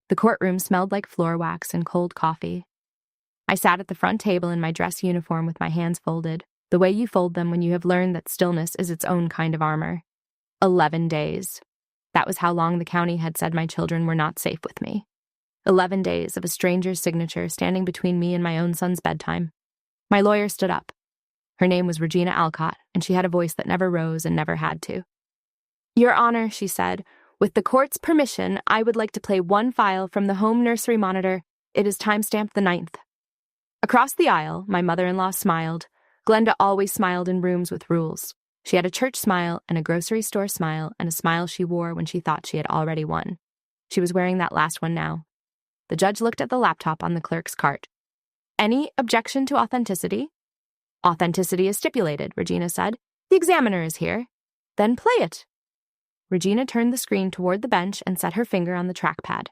The courtroom smelled like floor wax and cold coffee. I sat at the front table in my dress uniform with my hands folded, the way you fold them when you have learned that stillness is its own kind of armor. 11 days. That was how long the county had said my children were not safe with me. 11 days of a stranger's signature standing between me and my own son's bedtime. My lawyer stood up. Her name was Regina Alcott, and she had a voice that never rose and never had to. "Your Honor," she said, "with the court's permission, I would like to play one file from the home nursery monitor. It is timestamped the 9th. Across the aisle, my mother-in-law smiled. Glenda always smiled in rooms with rules. She had a church smile and a grocery store smile and a smile she wore when she thought she had already won. She was wearing that last one now. The judge looked at the laptop on the clerk's cart. "Any objection to authenticity?" "Authenticity is stipulated," Regina said. "The examiner is here." "Then play it." Regina turned the screen toward the bench and set her finger on the trackpad.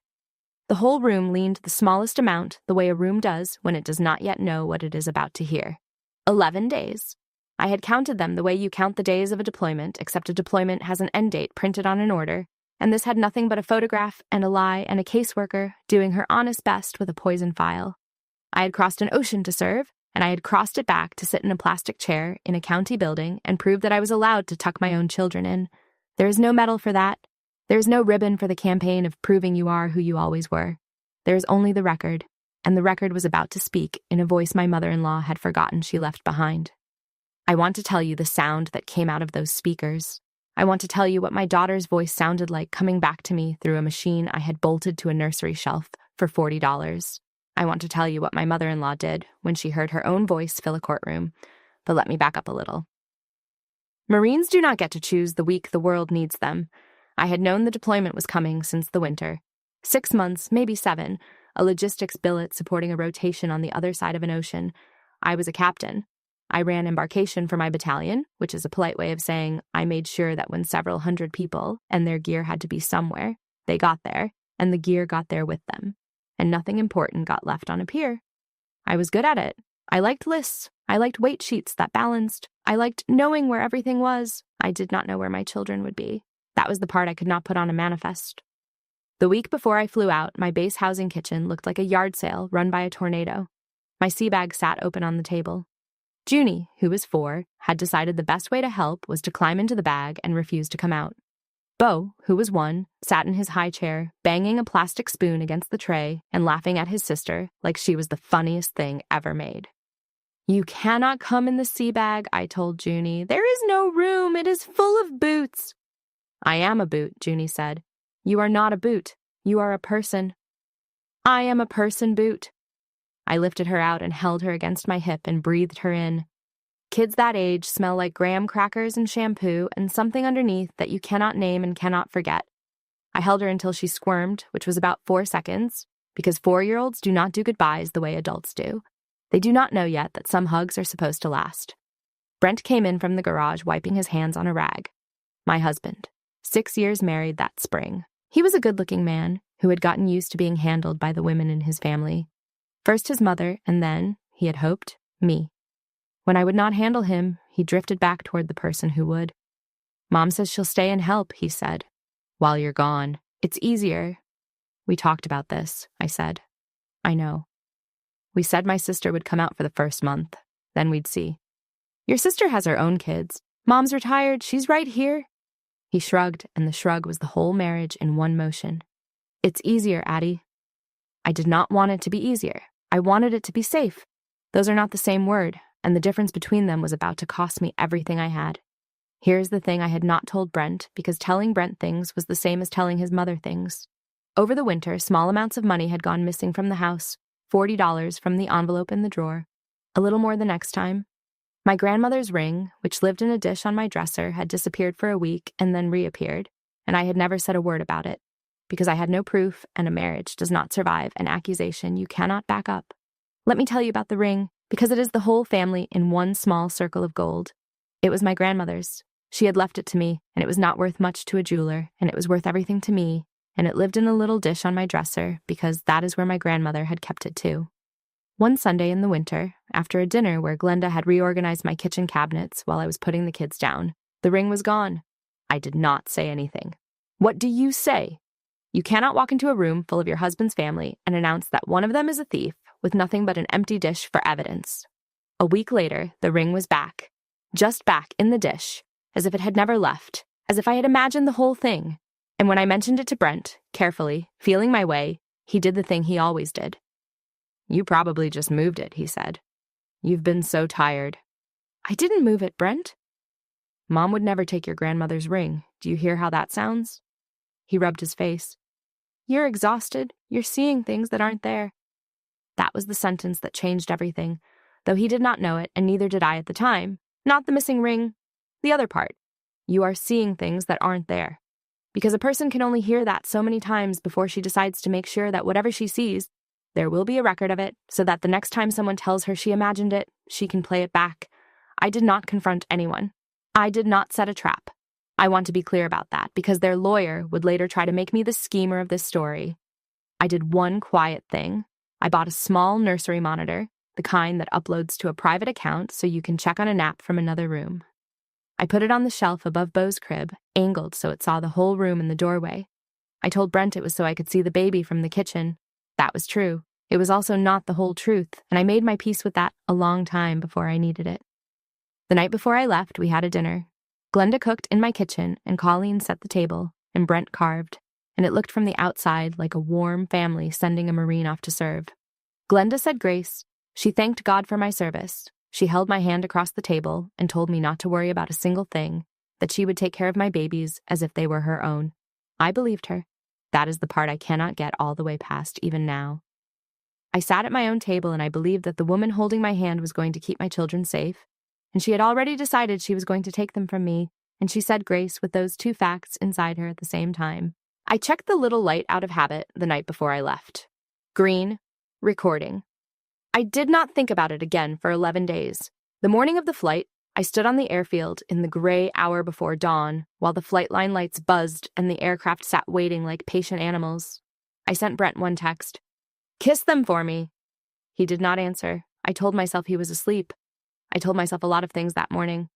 The whole room leaned the smallest amount, the way a room does when it does not yet know what it is about to hear. 11 days. I had counted them the way you count the days of a deployment, except a deployment has an end date printed on an order, and this had nothing but a photograph and a lie and a caseworker doing her honest best with a poison file. I had crossed an ocean to serve, and I had crossed it back to sit in a plastic chair in a county building and prove that I was allowed to tuck my own children in. There is no medal for that. There is no ribbon for the campaign of proving you are who you always were. There is only the record, and the record was about to speak in a voice my mother-in-law had forgotten she left behind. I want to tell you the sound that came out of those speakers. I want to tell you what my daughter's voice sounded like coming back to me through a machine I had bolted to a nursery shelf for $40. I want to tell you what my mother-in-law did when she heard her own voice fill a courtroom. But let me back up a little. Marines do not get to choose the week the world needs them. I had known the deployment was coming since the winter. 6 months, maybe 7, a logistics billet supporting a rotation on the other side of an ocean. I was a captain. I ran embarkation for my battalion, which is a polite way of saying I made sure that when several hundred people and their gear had to be somewhere, they got there, and the gear got there with them, and nothing important got left on a pier. I was good at it. I liked lists. I liked weight sheets that balanced. I liked knowing where everything was. I did not know where my children would be. That was the part I could not put on a manifest. The week before I flew out, my base housing kitchen looked like a yard sale run by a tornado. My sea bag sat open on the table. Junie, who was 4, had decided the best way to help was to climb into the bag and refuse to come out. Beau, who was 1, sat in his high chair, banging a plastic spoon against the tray and laughing at his sister like she was the funniest thing ever made. "You cannot come in the sea bag," I told Junie. "There is no room. It is full of boots." "I am a boot," Junie said. "You are not a boot. You are a person." "I am a person boot." I lifted her out and held her against my hip and breathed her in. Kids that age smell like graham crackers and shampoo and something underneath that you cannot name and cannot forget. I held her until she squirmed, which was about 4 seconds, because 4-year-olds do not do goodbyes the way adults do. They do not know yet that some hugs are supposed to last. Brent came in from the garage wiping his hands on a rag. My husband. 6 years married that spring. He was a good-looking man who had gotten used to being handled by the women in his family. First his mother, and then, he had hoped, me. When I would not handle him, he drifted back toward the person who would. "Mom says she'll stay and help," he said. "While you're gone. It's easier." "We talked about this," I said. "I know." "We said my sister would come out for the first month. Then we'd see." "Your sister has her own kids. Mom's retired. She's right here." He shrugged, and the shrug was the whole marriage in one motion. "It's easier, Addie." I did not want it to be easier. I wanted it to be safe. Those are not the same word, and the difference between them was about to cost me everything I had. Here's the thing I had not told Brent, because telling Brent things was the same as telling his mother things. Over the winter, small amounts of money had gone missing from the house, $40 from the envelope in the drawer. A little more the next time. My grandmother's ring, which lived in a dish on my dresser, had disappeared for a week and then reappeared, and I had never said a word about it, because I had no proof, and a marriage does not survive an accusation you cannot back up. Let me tell you about the ring, because it is the whole family in one small circle of gold. It was my grandmother's. She had left it to me, and it was not worth much to a jeweler, and it was worth everything to me, and it lived in a little dish on my dresser, because that is where my grandmother had kept it too. One Sunday in the winter, after a dinner where Glenda had reorganized my kitchen cabinets while I was putting the kids down, the ring was gone. I did not say anything. "What do you say?" You cannot walk into a room full of your husband's family and announce that one of them is a thief with nothing but an empty dish for evidence. A week later, the ring was back. Just back in the dish, as if it had never left, as if I had imagined the whole thing. And when I mentioned it to Brent, carefully, feeling my way, he did the thing he always did. "You probably just moved it," he said. "You've been so tired." "I didn't move it, Brent." "Mom would never take your grandmother's ring. Do you hear how that sounds?" He rubbed his face. "You're exhausted. You're seeing things that aren't there." That was the sentence that changed everything, though he did not know it, and neither did I at the time. Not the missing ring, the other part. You are seeing things that aren't there. Because a person can only hear that so many times before she decides to make sure that whatever she sees, there will be a record of it, so that the next time someone tells her she imagined it, she can play it back. I did not confront anyone. I did not set a trap. I want to be clear about that, because their lawyer would later try to make me the schemer of this story. I did one quiet thing. I bought a small nursery monitor, the kind that uploads to a private account so you can check on a nap from another room. I put it on the shelf above Beau's crib, angled so it saw the whole room in the doorway. I told Brent it was so I could see the baby from the kitchen. That was true. It was also not the whole truth, and I made my peace with that a long time before I needed it. The night before I left, we had a dinner. Glenda cooked in my kitchen, and Colleen set the table, and Brent carved, and it looked from the outside like a warm family sending a Marine off to serve. Glenda said grace. She thanked God for my service. She held my hand across the table and told me not to worry about a single thing, that she would take care of my babies as if they were her own. I believed her. That is the part I cannot get all the way past even now. I sat at my own table, and I believed that the woman holding my hand was going to keep my children safe, and she had already decided she was going to take them from me, and she said grace with those two facts inside her at the same time. I checked the little light out of habit the night before I left. Green, recording. I did not think about it again for 11 days. The morning of the flight, I stood on the airfield in the gray hour before dawn while the flight line lights buzzed and the aircraft sat waiting like patient animals. I sent Brent one text. "Kiss them for me." He did not answer. I told myself he was asleep. I told myself a lot of things that morning.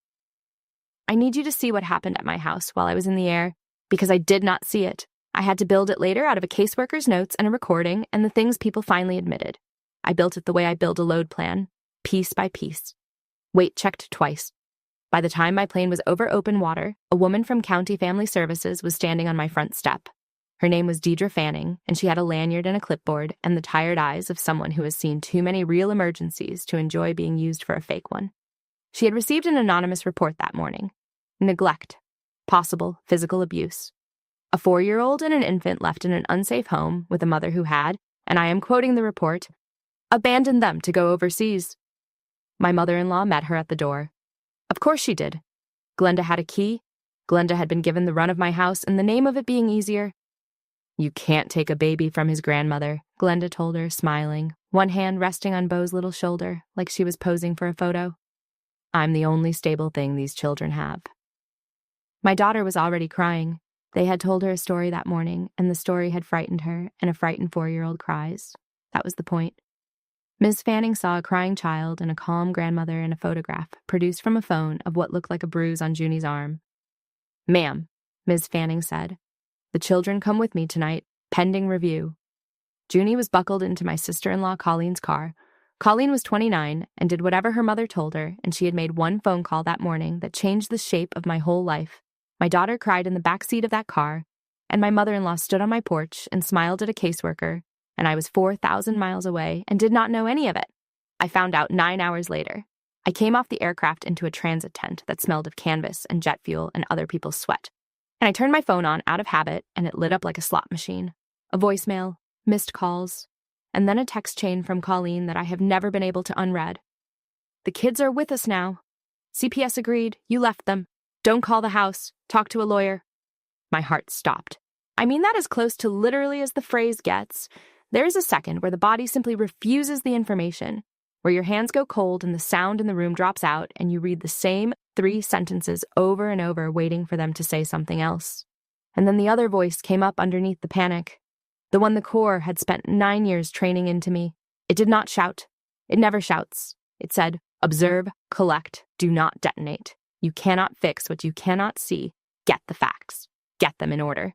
I need you to see what happened at my house while I was in the air, because I did not see it. I had to build it later out of a caseworker's notes and a recording and the things people finally admitted. I built it the way I build a load plan, piece by piece. Weight checked twice. By the time my plane was over open water, a woman from County Family Services was standing on my front step. Her name was Deidre Fanning, and she had a lanyard and a clipboard and the tired eyes of someone who has seen too many real emergencies to enjoy being used for a fake one. She had received an anonymous report that morning. Neglect. Possible physical abuse. A 4-year-old and an infant left in an unsafe home with a mother who had, and I am quoting the report, abandoned them to go overseas. My mother-in-law met her at the door. Of course she did. Glenda had a key. Glenda had been given the run of my house in the name of it being easier. "You can't take a baby from his grandmother," Glenda told her, smiling, one hand resting on Beau's little shoulder, like she was posing for a photo. "I'm the only stable thing these children have." My daughter was already crying. They had told her a story that morning, and the story had frightened her, and a frightened 4-year-old cries. That was the point. Ms. Fanning saw a crying child and a calm grandmother in a photograph produced from a phone of what looked like a bruise on Junie's arm. "Ma'am," Ms. Fanning said, "the children come with me tonight, pending review." Junie was buckled into my sister-in-law Colleen's car. Colleen was 29 and did whatever her mother told her, and she had made one phone call that morning that changed the shape of my whole life. My daughter cried in the back seat of that car, and my mother-in-law stood on my porch and smiled at a caseworker, and I was 4,000 miles away and did not know any of it. I found out 9 hours later. I came off the aircraft into a transit tent that smelled of canvas and jet fuel and other people's sweat. And I turned my phone on out of habit, and it lit up like a slot machine. A voicemail, missed calls, and then a text chain from Colleen that I have never been able to unread. "The kids are with us now. CPS agreed. You left them. Don't call the house. Talk to a lawyer." My heart stopped. I mean that as close to literally as the phrase gets. There is a second where the body simply refuses the information, where your hands go cold and the sound in the room drops out and you read the same 3 sentences over and over waiting for them to say something else. And then the other voice came up underneath the panic, the one the Corps had spent 9 years training into me. It did not shout. It never shouts. It said, "Observe, collect, do not detonate. You cannot fix what you cannot see. Get the facts. Get them in order."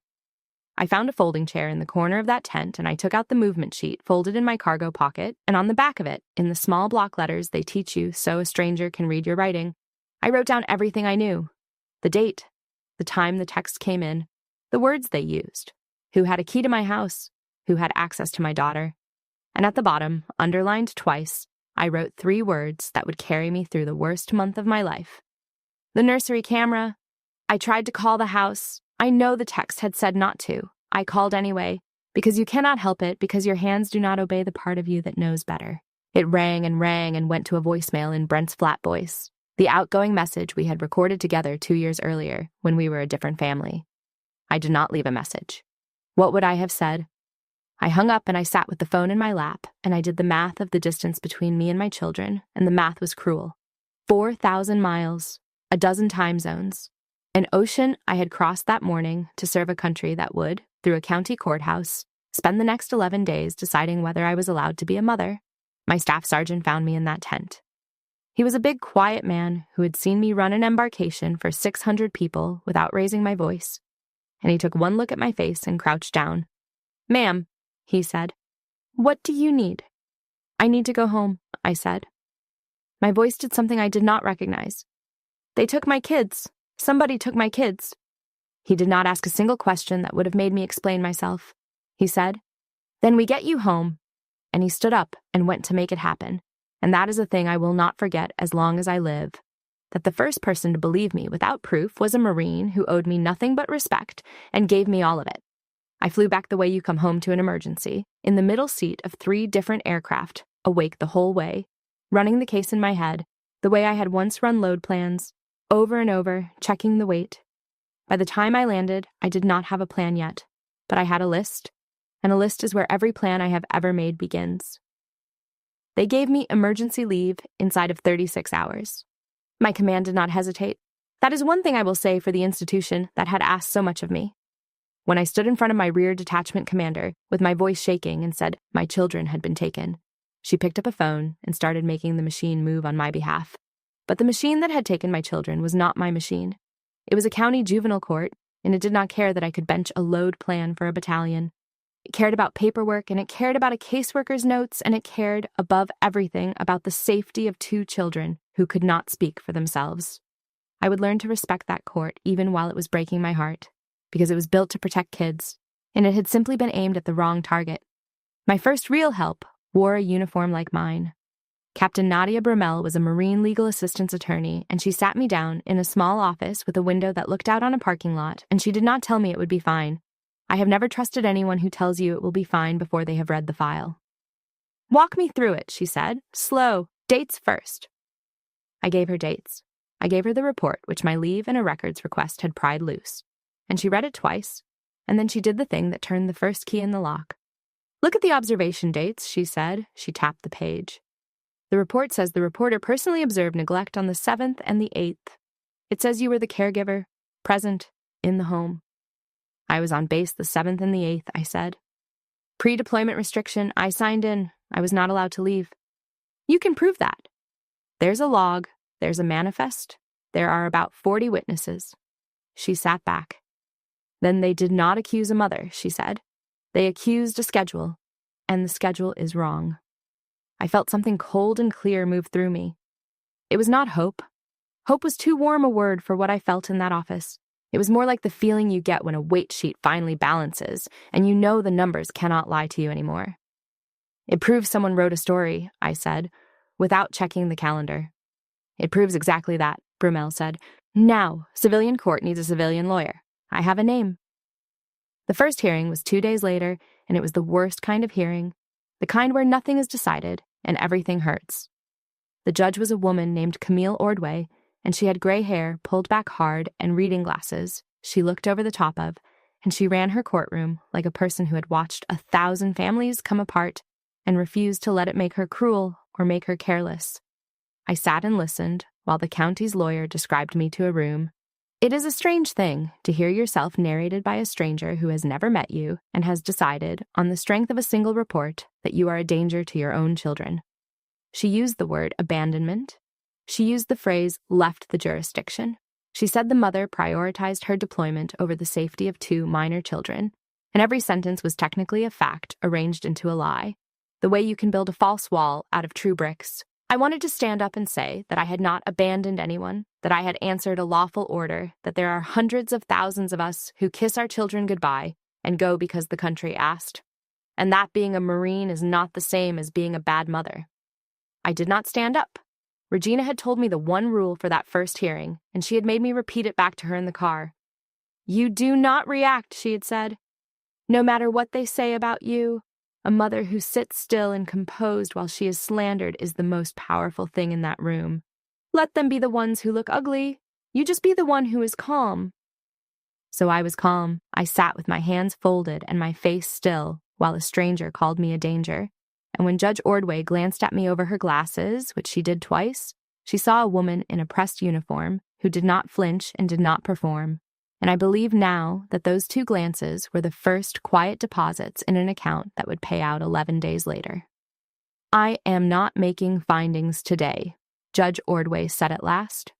I found a folding chair in the corner of that tent, and I took out the movement sheet folded in my cargo pocket, and on the back of it, in the small block letters they teach you so a stranger can read your writing, I wrote down everything I knew. The date, the time the text came in, the words they used, who had a key to my house, who had access to my daughter. And at the bottom, underlined twice, I wrote 3 words that would carry me through the worst month of my life. The nursery camera. I tried to call the house. I know the text had said not to. I called anyway, because you cannot help it, because your hands do not obey the part of you that knows better. It rang and went to a voicemail in Brent's flat voice, the outgoing message we had recorded together 2 years earlier when we were a different family. I did not leave a message. What would I have said? I hung up and I sat with the phone in my lap, and I did the math of the distance between me and my children, and the math was cruel. 4,000 miles, a dozen time zones. An ocean I had crossed that morning to serve a country that would, through a county courthouse, spend the next 11 days deciding whether I was allowed to be a mother. My staff sergeant found me in that tent. He was a big, quiet man who had seen me run an embarkation for 600 people without raising my voice, and he took one look at my face and crouched down. "Ma'am," he said, "what do you need?" "I need to go home," I said. My voice did something I did not recognize. "They took my kids. Somebody took my kids." He did not ask a single question that would have made me explain myself. He said, "Then we get you home." And he stood up and went to make it happen. And that is a thing I will not forget as long as I live. That the first person to believe me without proof was a Marine who owed me nothing but respect and gave me all of it. I flew back the way you come home to an emergency, in the middle seat of 3 different aircraft, awake the whole way, running the case in my head, the way I had once run load plans, over and over, checking the weight. By the time I landed, I did not have a plan yet, but I had a list, and a list is where every plan I have ever made begins. They gave me emergency leave inside of 36 hours. My command did not hesitate. That is one thing I will say for the institution that had asked so much of me. When I stood in front of my rear detachment commander, with my voice shaking, and said my children had been taken, she picked up a phone and started making the machine move on my behalf. But the machine that had taken my children was not my machine. It was a county juvenile court, and it did not care that I could bench a load plan for a battalion. It cared about paperwork, and it cared about a caseworker's notes, and it cared, above everything, about the safety of 2 children who could not speak for themselves. I would learn to respect that court even while it was breaking my heart, because it was built to protect kids, and it had simply been aimed at the wrong target. My first real help wore a uniform like mine. Captain Nadia Brummel was a Marine legal assistance attorney, and she sat me down in a small office with a window that looked out on a parking lot, and she did not tell me it would be fine. I have never trusted anyone who tells you it will be fine before they have read the file. "Walk me through it," she said. "Slow. Dates first." I gave her dates. I gave her the report which my leave and a records request had pried loose, and she read it twice, and then she did the thing that turned the first key in the lock. "Look at the observation dates," she said. She tapped the page. "The report says the reporter personally observed neglect on the 7th and the 8th. It says you were the caregiver, present, in the home." "I was on base the 7th and the 8th, I said. "Pre-deployment restriction, I signed in. I was not allowed to leave." "You can prove that." "There's a log, there's a manifest, there are about 40 witnesses." She sat back. "Then they did not accuse a mother," she said. "They accused a schedule, and the schedule is wrong." I felt something cold and clear move through me. It was not hope. Hope was too warm a word for what I felt in that office. It was more like the feeling you get when a weight sheet finally balances, and you know the numbers cannot lie to you anymore. "It proves someone wrote a story," I said, without checking the calendar. "It proves exactly that," Brummel said. "Now, civilian court needs a civilian lawyer. I have a name." The first hearing was 2 days later, and it was the worst kind of hearing, the kind where nothing is decided and everything hurts. The judge was a woman named Camille Ordway, and she had gray hair pulled back hard and reading glasses she looked over the top of, and she ran her courtroom like a person who had watched 1,000 families come apart and refused to let it make her cruel or make her careless. I sat and listened while the county's lawyer described me to a room. It is a strange thing to hear yourself narrated by a stranger who has never met you and has decided, on the strength of a single report, that you are a danger to your own children. She used the word abandonment. She used the phrase left the jurisdiction. She said the mother prioritized her deployment over the safety of 2 minor children, and every sentence was technically a fact arranged into a lie, the way you can build a false wall out of true bricks. I wanted to stand up and say that I had not abandoned anyone, that I had answered a lawful order, that there are hundreds of thousands of us who kiss our children goodbye and go because the country asked, and that being a Marine is not the same as being a bad mother. I did not stand up. Regina had told me the one rule for that first hearing, and she had made me repeat it back to her in the car. "You do not react," she had said. "No matter what they say about you, a mother who sits still and composed while she is slandered is the most powerful thing in that room. Let them be the ones who look ugly. You just be the one who is calm." So I was calm. I sat with my hands folded and my face still while a stranger called me a danger. And when Judge Ordway glanced at me over her glasses, which she did twice, she saw a woman in a pressed uniform who did not flinch and did not perform. And I believe now that those 2 glances were the first quiet deposits in an account that would pay out 11 days later. "I am not making findings today," Judge Ordway said at last.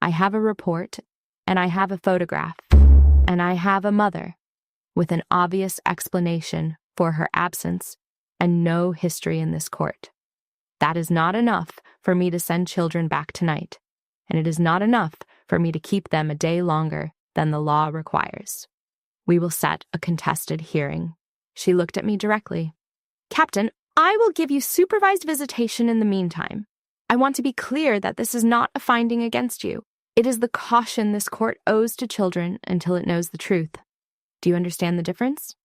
"I have a report, and I have a photograph, and I have a mother with an obvious explanation for her absence and no history in this court. That is not enough for me to send children back tonight, and it is not enough for me to keep them a day longer than the law requires. We will set a contested hearing." She looked at me directly. "Captain, I will give you supervised visitation in the meantime. I want to be clear that this is not a finding against you. It is the caution this court owes to children until it knows the truth. Do you understand the difference?"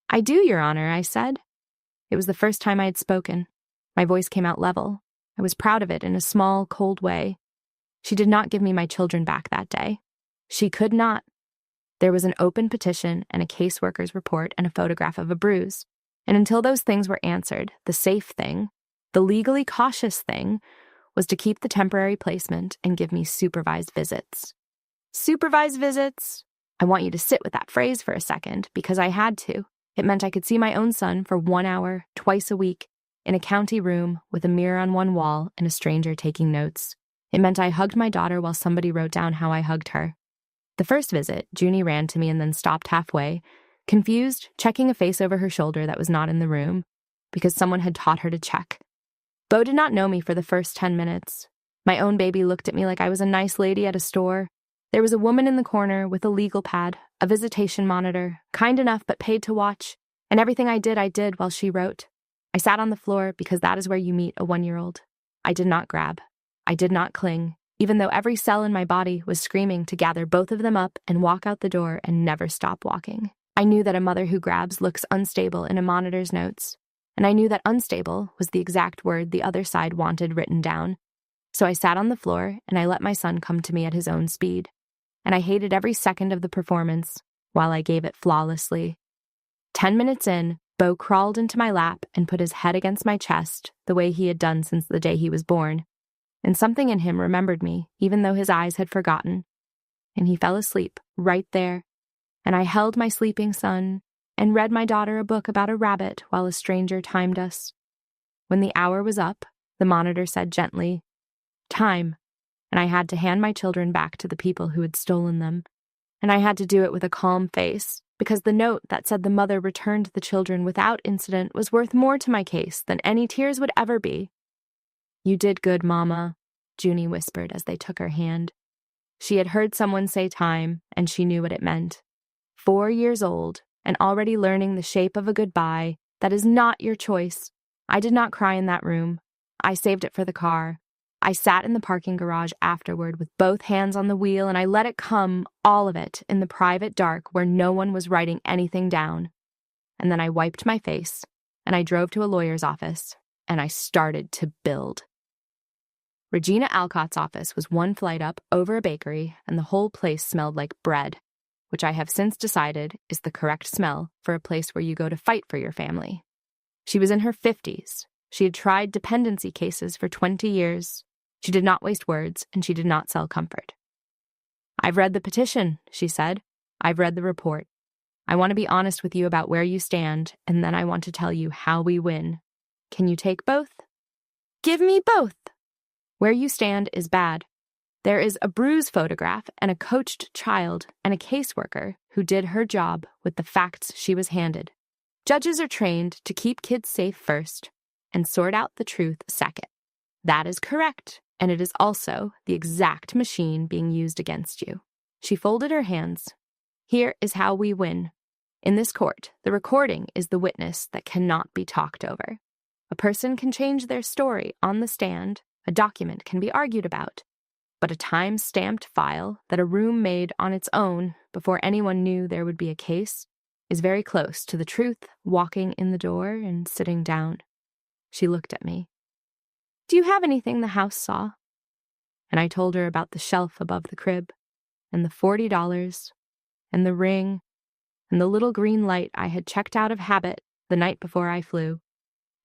"I do, Your Honor," I said. It was the first time I had spoken. My voice came out level. I was proud of it in a small, cold way. She did not give me my children back that day. She could not. There was an open petition and a caseworker's report and a photograph of a bruise. And until those things were answered, the safe thing, the legally cautious thing, was to keep the temporary placement and give me supervised visits. Supervised visits? I want you to sit with that phrase for a second, because I had to. It meant I could see my own son for 1 hour, twice a week, in a county room with a mirror on one wall and a stranger taking notes. It meant I hugged my daughter while somebody wrote down how I hugged her. The first visit, Junie ran to me and then stopped halfway, confused, checking a face over her shoulder that was not in the room, because someone had taught her to check. Bo did not know me for the first 10 minutes. My own baby looked at me like I was a nice lady at a store. There was a woman in the corner with a legal pad, a visitation monitor, kind enough but paid to watch, and everything I did while she wrote. I sat on the floor because that is where you meet a 1-year-old. I did not grab. I did not cling, even though every cell in my body was screaming to gather both of them up and walk out the door and never stop walking. I knew that a mother who grabs looks unstable in a monitor's notes, and I knew that unstable was the exact word the other side wanted written down. So I sat on the floor and I let my son come to me at his own speed. And I hated every second of the performance while I gave it flawlessly. 10 minutes in, Bo crawled into my lap and put his head against my chest the way he had done since the day he was born. And something in him remembered me, even though his eyes had forgotten. And he fell asleep right there. And I held my sleeping son and read my daughter a book about a rabbit while a stranger timed us. When the hour was up, the monitor said gently, "Time." And I had to hand my children back to the people who had stolen them. And I had to do it with a calm face, because the note that said the mother returned the children without incident was worth more to my case than any tears would ever be. "You did good, Mama," Junie whispered as they took her hand. She had heard someone say time, and she knew what it meant. 4 years old, and already learning the shape of a goodbye, that is not your choice. I did not cry in that room. I saved it for the car. I sat in the parking garage afterward with both hands on the wheel, and I let it come, all of it, in the private dark where no one was writing anything down. And then I wiped my face, and I drove to a lawyer's office, and I started to build. Regina Alcott's office was 1 flight up over a bakery, and the whole place smelled like bread, which I have since decided is the correct smell for a place where you go to fight for your family. She was in her 50s. She had tried dependency cases for 20 years. She did not waste words, and she did not sell comfort. "I've read the petition," she said. "I've read the report. I want to be honest with you about where you stand, and then I want to tell you how we win. Can you take both?" "Give me both." "Where you stand is bad. There is a bruise photograph and a coached child and a caseworker who did her job with the facts she was handed. Judges are trained to keep kids safe first and sort out the truth second. That is correct, and it is also the exact machine being used against you. She folded her hands. Here is how we win. In this court, the recording is the witness that cannot be talked over. A person can change their story on the stand, a document can be argued about, but a time-stamped file that a room made on its own before anyone knew there would be a case is very close to the truth walking in the door and sitting down. She looked at me. Do you have anything the house saw? And I told her about the shelf above the crib, and the $40, and the ring, and the little green light I had checked out of habit the night before I flew.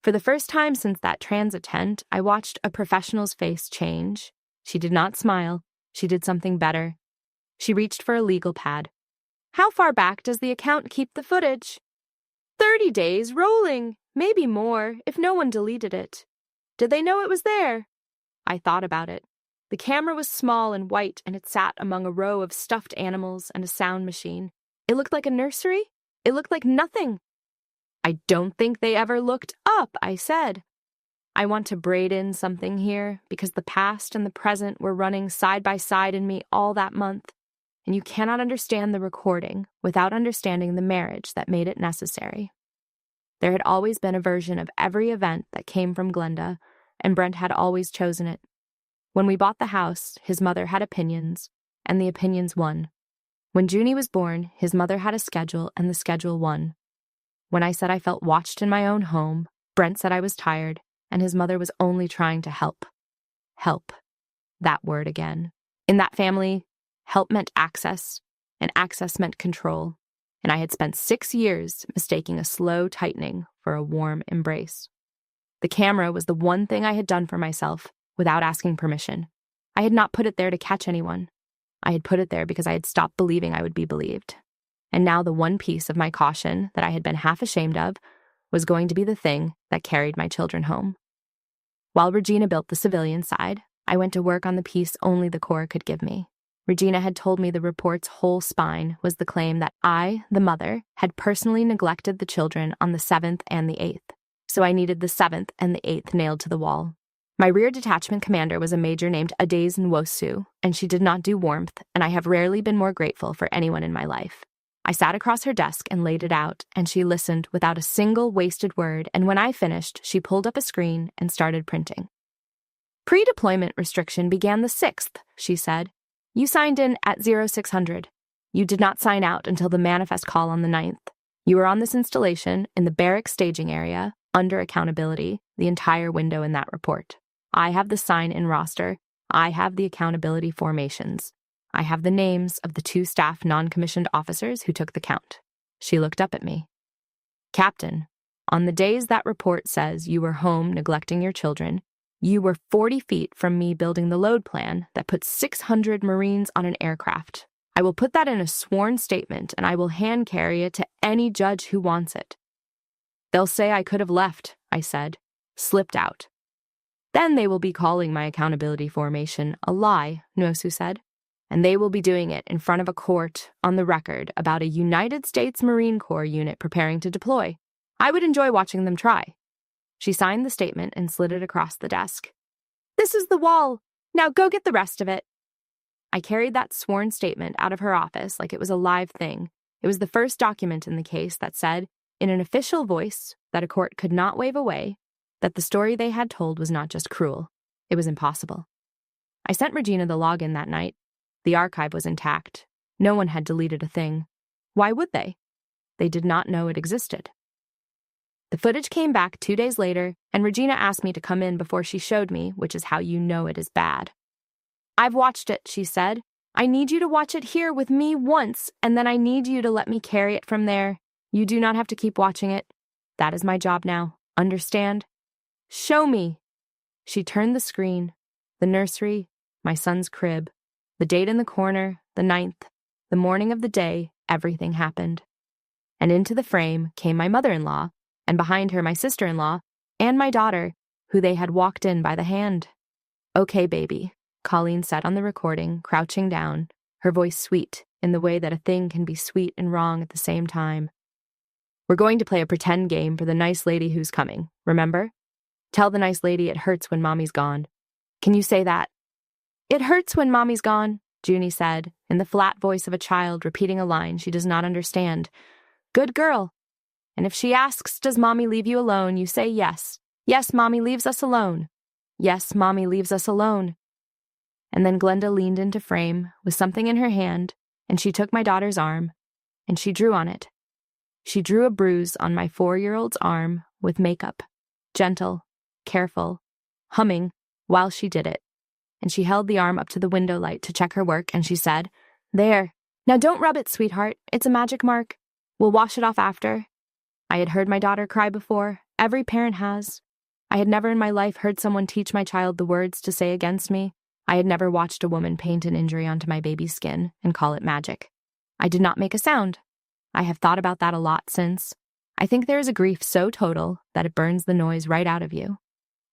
For the first time since that transit tent, I watched a professional's face change. She did not smile. She did something better. She reached for a legal pad. How far back does the account keep the footage? 30 days rolling, maybe more, if no one deleted it. Did they know it was there? I thought about it. The camera was small and white, and it sat among a row of stuffed animals and a sound machine. It looked like a nursery. It looked like nothing. I don't think they ever looked up, I said. I want to braid in something here, because the past and the present were running side by side in me all that month, and you cannot understand the recording without understanding the marriage that made it necessary. There had always been a version of every event that came from Glenda, and Brent had always chosen it. When we bought the house, his mother had opinions, and the opinions won. When Junie was born, his mother had a schedule, and the schedule won. When I said I felt watched in my own home, Brent said I was tired, and his mother was only trying to help. Help. That word again. In that family, help meant access, and access meant control, and I had spent 6 years mistaking a slow tightening for a warm embrace. The camera was the one thing I had done for myself without asking permission. I had not put it there to catch anyone. I had put it there because I had stopped believing I would be believed. And now the one piece of my caution that I had been half ashamed of was going to be the thing that carried my children home. While Regina built the civilian side, I went to work on the piece only the Corps could give me. Regina had told me the report's whole spine was the claim that I, the mother, had personally neglected the children on the 7th and the 8th, so I needed the 7th and the 8th nailed to the wall. My rear detachment commander was a major named Adaze Nwosu, and she did not do warmth, and I have rarely been more grateful for anyone in my life. I sat across her desk and laid it out, and she listened without a single wasted word, and when I finished, she pulled up a screen and started printing. Pre-deployment restriction began the 6th, she said. You signed in at 0600. You did not sign out until the manifest call on the 9th. You were on this installation in the barracks staging area, under accountability, the entire window in that report. I have the sign-in roster. I have the accountability formations. I have the names of the 2 staff non-commissioned officers who took the count. She looked up at me. Captain, on the days that report says you were home neglecting your children, you were 40 feet from me building the load plan that puts 600 Marines on an aircraft. I will put that in a sworn statement, and I will hand carry it to any judge who wants it. They'll say I could have left, I said, slipped out. Then they will be calling my accountability formation a lie, Nwosu said. And they will be doing it in front of a court on the record about a United States Marine Corps unit preparing to deploy. I would enjoy watching them try. She signed the statement and slid it across the desk. This is the wall. Now go get the rest of it. I carried that sworn statement out of her office like it was a live thing. It was the first document in the case that said, in an official voice that a court could not wave away, that the story they had told was not just cruel. It was impossible. I sent Regina the login that night. The archive was intact. No one had deleted a thing. Why would they? They did not know it existed. The footage came back 2 days later, and Regina asked me to come in before she showed me, which is how you know it is bad. I've watched it, she said. I need you to watch it here with me once, and then I need you to let me carry it from there. You do not have to keep watching it. That is my job now. Understand? Show me. She turned the screen. The nursery, my son's crib, the date in the corner, the 9th, the morning of the day, everything happened. And into the frame came my mother-in-law, and behind her my sister-in-law, and my daughter, who they had walked in by the hand. Okay, baby, Colleen said on the recording, crouching down, her voice sweet in the way that a thing can be sweet and wrong at the same time. "We're going to play a pretend game for the nice lady who's coming, remember? Tell the nice lady it hurts when Mommy's gone. Can you say that?" "It hurts when Mommy's gone," Junie said, in the flat voice of a child repeating a line she does not understand. "Good girl. And if she asks, does Mommy leave you alone, you say yes. Yes, Mommy leaves us alone. Yes, Mommy leaves us alone." And then Glenda leaned into frame with something in her hand, and she took my daughter's arm, and she drew on it. She drew a bruise on my 4-year-old's arm with makeup, gentle, careful, humming while she did it. And she held the arm up to the window light to check her work, and she said, "There. Now don't rub it, sweetheart. It's a magic mark. We'll wash it off after." I had heard my daughter cry before. Every parent has. I had never in my life heard someone teach my child the words to say against me. I had never watched a woman paint an injury onto my baby's skin and call it magic. I did not make a sound. I have thought about that a lot since. I think there is a grief so total that it burns the noise right out of you.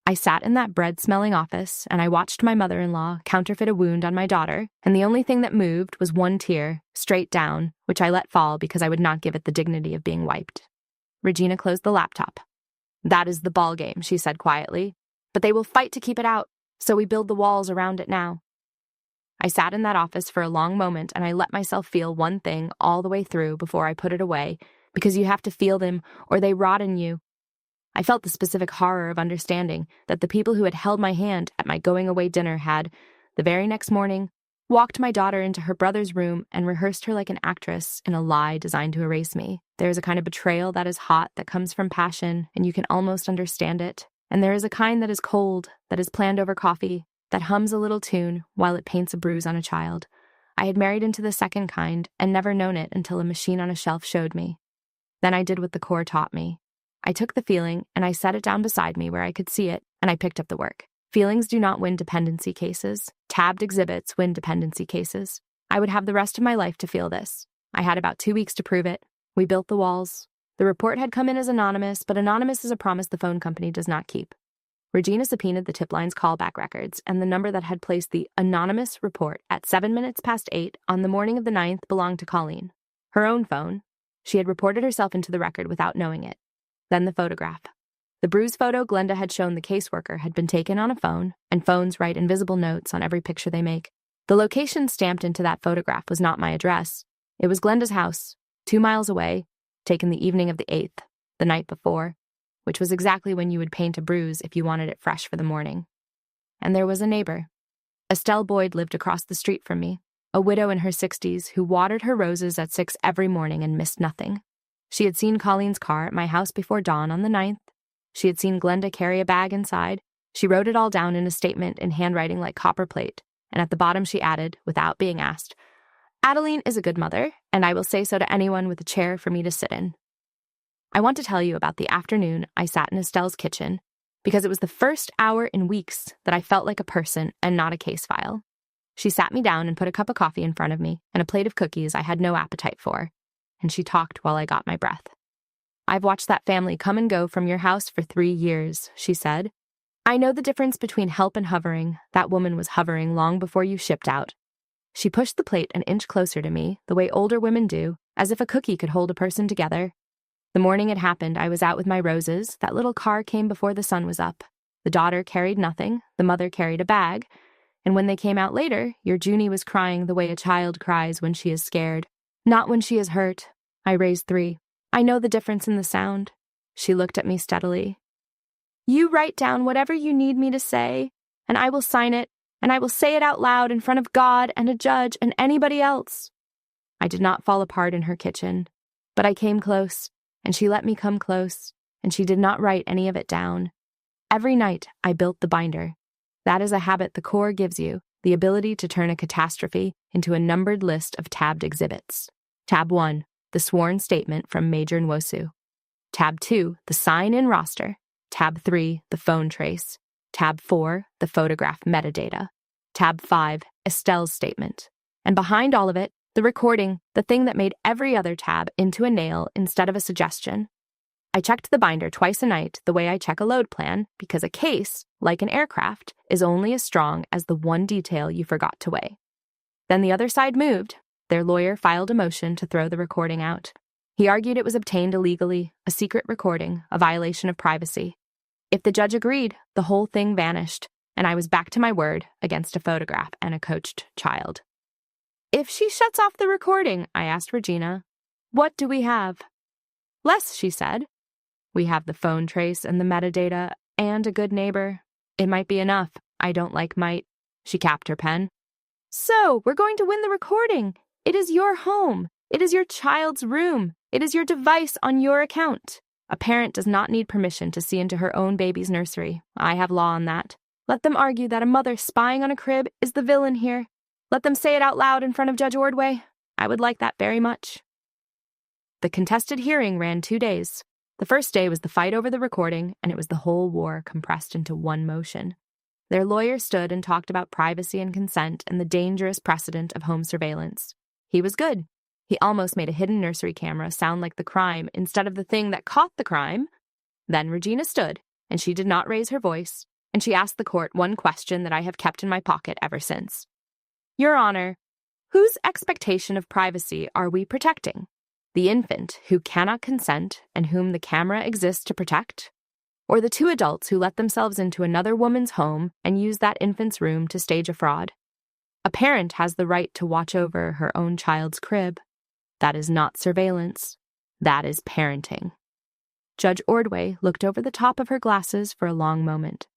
I sat in that bread-smelling office, and I watched my mother-in-law counterfeit a wound on my daughter, and the only thing that moved was one tear, straight down, which I let fall because I would not give it the dignity of being wiped. Regina closed the laptop. "That is the ball game," she said quietly. "But they will fight to keep it out, so we build the walls around it now." I sat in that office for a long moment, and I let myself feel one thing all the way through before I put it away, because you have to feel them or they rot in you. I felt the specific horror of understanding that the people who had held my hand at my going-away dinner had, the very next morning, walked my daughter into her brother's room and rehearsed her like an actress in a lie designed to erase me. There is a kind of betrayal that is hot, that comes from passion, and you can almost understand it. And there is a kind that is cold, that is planned over coffee, that hums a little tune while it paints a bruise on a child. I had married into the second kind and never known it until a machine on a shelf showed me. Then I did what the Corps taught me. I took the feeling and I set it down beside me where I could see it, and I picked up the work. Feelings do not win dependency cases. Tabbed exhibits win dependency cases. I would have the rest of my life to feel this. I had about 2 weeks to prove it. We built the walls. The report had come in as anonymous, but anonymous is a promise the phone company does not keep. Regina subpoenaed the tip line's callback records, and the number that had placed the anonymous report at 7 minutes past 8 on the morning of the 9th belonged to Colleen. Her own phone. She had reported herself into the record without knowing it. Then the photograph. The bruise photo Glenda had shown the caseworker had been taken on a phone, and phones write invisible notes on every picture they make. The location stamped into that photograph was not my address. It was Glenda's house, 2 miles away, taken the evening of the 8th, the night before, which was exactly when you would paint a bruise if you wanted it fresh for the morning. And there was a neighbor. Estelle Boyd lived across the street from me, a widow in her 60s who watered her roses at 6 every morning and missed nothing. She had seen Colleen's car at my house before dawn on the 9th. She had seen Glenda carry a bag inside. She wrote it all down in a statement in handwriting like copperplate, and at the bottom she added, without being asked, "Adeline is a good mother, and I will say so to anyone with a chair for me to sit in." I want to tell you about the afternoon I sat in Estelle's kitchen, because it was the first hour in weeks that I felt like a person and not a case file. She sat me down and put a cup of coffee in front of me and a plate of cookies I had no appetite for, and she talked while I got my breath. "I've watched that family come and go from your house for 3 years, she said. "I know the difference between help and hovering. That woman was hovering long before you shipped out." She pushed the plate an inch closer to me, the way older women do, as if a cookie could hold a person together. The morning it happened, I was out with my roses. That little car came before the sun was up. The daughter carried nothing. The mother carried a bag. And when they came out later, your Junie was crying the way a child cries when she is scared. Not when she is hurt. I raised 3. I know the difference in the sound. She looked at me steadily. "You write down whatever you need me to say, and I will sign it, and I will say it out loud in front of God and a judge and anybody else." I did not fall apart in her kitchen, but I came close, and she let me come close, and she did not write any of it down. Every night I built the binder. That is a habit the Corps gives you, the ability to turn a catastrophe into a numbered list of tabbed exhibits. Tab 1, the sworn statement from Major Nwosu. Tab 2, the sign-in roster. Tab 3, the phone trace. Tab 4, the photograph metadata. Tab 5, Estelle's statement. And behind all of it, the recording, the thing that made every other tab into a nail instead of a suggestion. I checked the binder twice a night the way I check a load plan, because a case, like an aircraft, is only as strong as the one detail you forgot to weigh. Then the other side moved. Their lawyer filed a motion to throw the recording out. He argued it was obtained illegally, a secret recording, a violation of privacy. If the judge agreed, the whole thing vanished, and I was back to my word against a photograph and a coached child. If she shuts off the recording, I asked Regina, what do we have? Less, she said. We have the phone trace and the metadata and a good neighbor. It might be enough. I don't like might. She capped her pen. So, we're going to win the recording. It is your home. It is your child's room. It is your device on your account. A parent does not need permission to see into her own baby's nursery. I have law on that. Let them argue that a mother spying on a crib is the villain here. Let them say it out loud in front of Judge Ordway. I would like that very much. The contested hearing ran 2 days. The first day was the fight over the recording, and it was the whole war compressed into one motion. Their lawyer stood and talked about privacy and consent and the dangerous precedent of home surveillance. He was good. He almost made a hidden nursery camera sound like the crime instead of the thing that caught the crime. Then Regina stood, and she did not raise her voice, and she asked the court one question that I have kept in my pocket ever since. Your Honor, whose expectation of privacy are we protecting? The infant who cannot consent and whom the camera exists to protect? Or the 2 adults who let themselves into another woman's home and use that infant's room to stage a fraud? A parent has the right to watch over her own child's crib. That is not surveillance. That is parenting. Judge Ordway looked over the top of her glasses for a long moment.